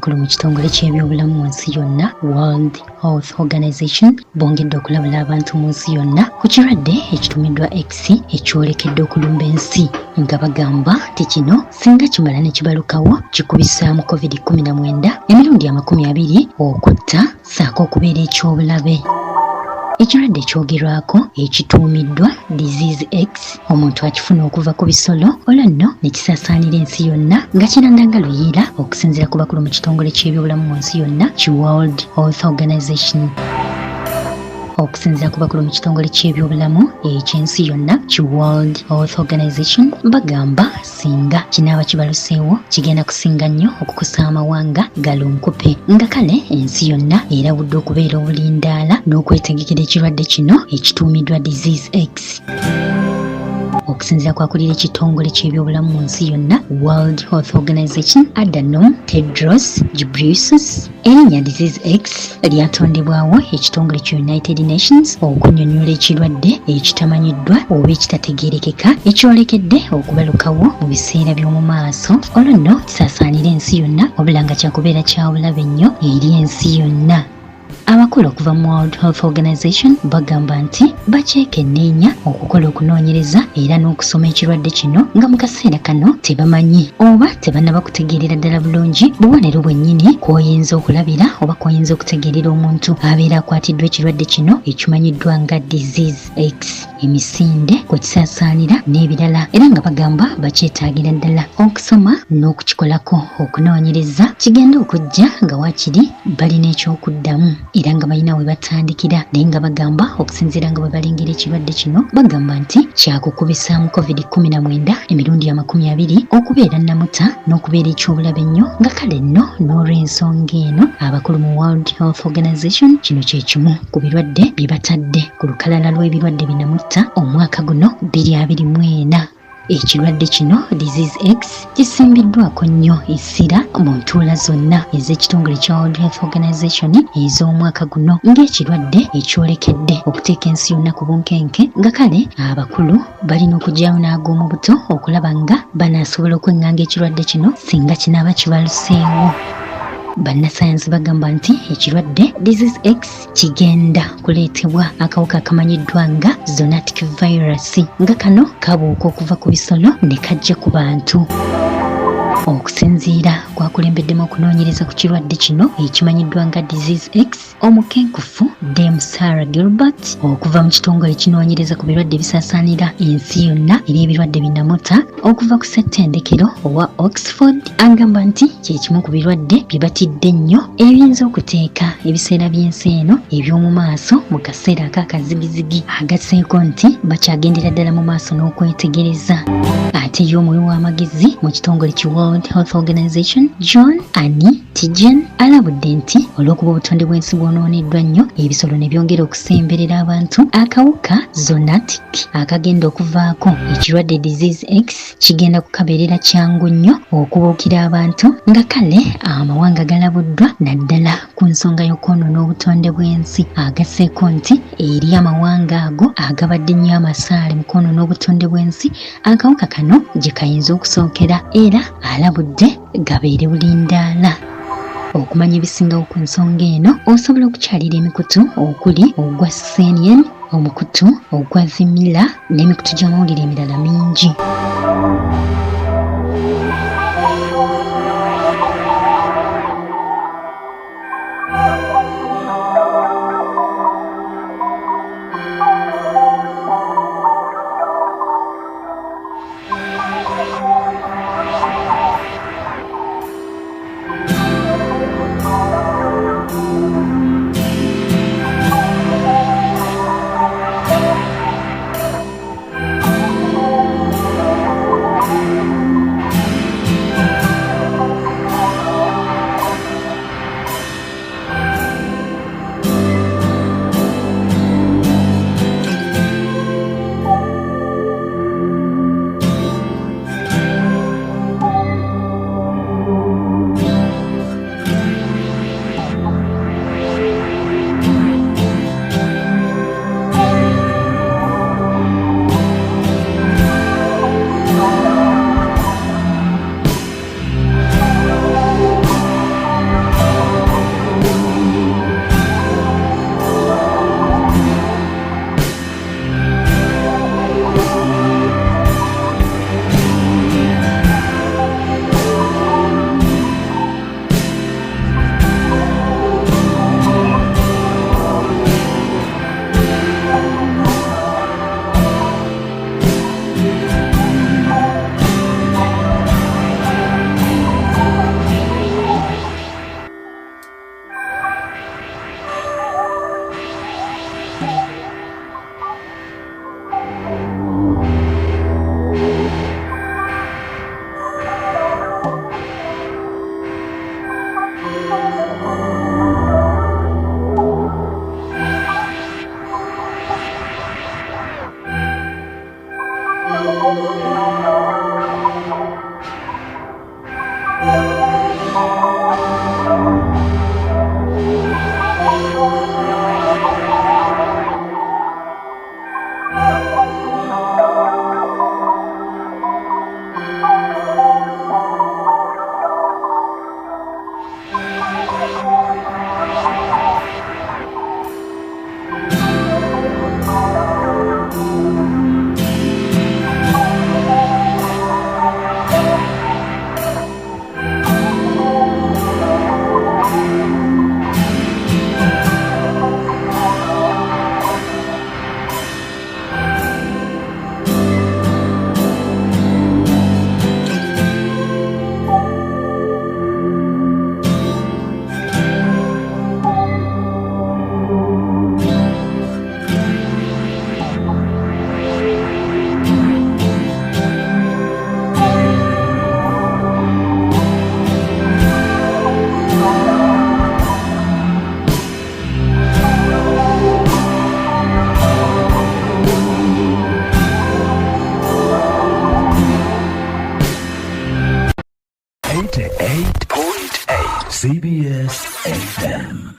abakulu mu kitongole ky'ebyobulamu mu nsi yonna World Health Organization bongedde okulabula abantu mu nsi yonna ku kirwadde ekitumiddwa X ekyolekedde okulumba ensi nga bagamba nti kino singa kimala ne kibalukawo kikubisaamu COVID-19 emirundi 20 okutta saako okubeera ekyobulabe. Ekirwadde ekyogerwako ekituumiddwa Disease X omuntu akifuna okuva ku bisolo olwo nno ne kisaasaanira ensi yonna nga kirandanga luyiira okusinziira ku bakulu mu kitongole ky'ebyobulamu mu nsi yonna ki World Health Organization. Okusinziira ku bakulu mu kitongole ky'ebyobulamu eky'ensi yonna ki World Health Organization bagamba singa kinaaba kibaluseewo kigenda kusinga nnyo okukusa amawanga galunkupe nga kale ensi yonna erabudde okubeera obulindaala n'okwetegekera ekirwadde kino ekituumiddwa Disease X. Okusinziira kwakulira ekitongole ky'ebyobulamu mu nsi yonna World Health Organization Adhanom Tedros Ghebreyesus, erinnya Disease X lyatondebwawo ekitongole kya United Nations okunnyonnyola ekirwadde ekitamanyiddwa oba ekitategeerekeka ekyolekedde okubalukawo mu biseera by'omu maaso olwo nno kisaasaanira ensi yonna wabula nga kyakubeera kya bulabe nnyo eri ensi yonna. Abakulu okuva mu World Health Organization bagamba nti bakyekenneenya okukola okunoonyereza era n'okusoma ekirwadde kino nga mu kaseera kano tebamanyi oba tebannaba kutegeerera ddala bulungi bubonero bwennyini kw'oyinza okulabira oba kw'oyinza okutegeerera omuntu abeera akwatiddwa ekirwadde kino ekimanyiddwa nga Disease X, emisinde kwe kisaasaanira n'ebirala, era nga bagamba bakyetaagira ddala okusoma n'okukikolako okunoonyereza kigenda okujja nga waakiri balina ekyokuddamu era nga balina we batandikira naye nga bagamba okusinziira nga bwe balengera ekirwadde kino bagamba nti kyakukubisaamu COVID-19 emirundi 20 okubeera namuta n'okubeera ekyobulabe ennyo nga kale nno n'olw'ensonga eno abakulu mu World Health Organization kino kye kimu ku birwadde bye batadde ku lukalala lw'ebirwadde binamutta omwaka guno 2024. Ekirwadde kino Disease X kisimbiddwako nnyo essira mu ntuula zonna ez'ekitongole kya World Health Organization ez'omwaka guno ng'ekirwadde ekyolekedde okuteeka ensi yonna ku bunkenke nga kale abakulu balina okugyawo n'ag'omu buto okulaba nga banaasobola okweŋŋanga ekirwadde kino singa kinaaba kibaluseewo. Bannasayansi bagamba nti ekirwadde Disease X kigenda kuleetebwa akawuka akamanyiddwa nga zoonotic virus nga kano kabuuka okuva ku bisolo ne kajja ku bantu. Okusinziira kwakulembeddemu okunoonyereza ku kirwadde kino ekimanyiddwa nga Disease X omukenkufu Dame Sarah Gilbert okuva mu kitongole kinoonyereza ku birwadde bisaasaanira ensi yonna era ebirwadde binamuta okuva ku ssettendekero owa Oxford agamba nti kye kimu ku birwadde bye batidde nnyo ebiyinza okuteeka ebiseera by'ensi eno eby'omu maaso mu kaseera ak'akazigizigi agasseeko nti bakyagendera ddala mu maaso n'okwetegereza. Ate y'omuwi w'amagezi mu kitongole ki World Health Organization John Ani Tijen alabudde nti olw'okuba obutonde bw'ensi bwonooneddwa nnyo ebisolo ne byongera okusemberera abantu akawuka zoonotic akagenda okuvaako ekirwadde Disease X kigenda kukabeerera kyangu nnyo okubuukira abantu nga kale amawanga galabuddwa naddala ku nsonga y'okwonoona obutonde bw'ensi agasseeko nti eri amawanga ago agabadde nnyo amasaale mu kwonoona obutonde bw'ensi akawuka kano gye kayinza okusookera era alabudde gabeere bulindaala. Okumanya ebisingawo ku nsonga eno osobola okukyalira emikutu okuli ogwa CNN, omukutu ogwa Vimila n'emikutu gy'amawulire emirala mingi. CBS FM.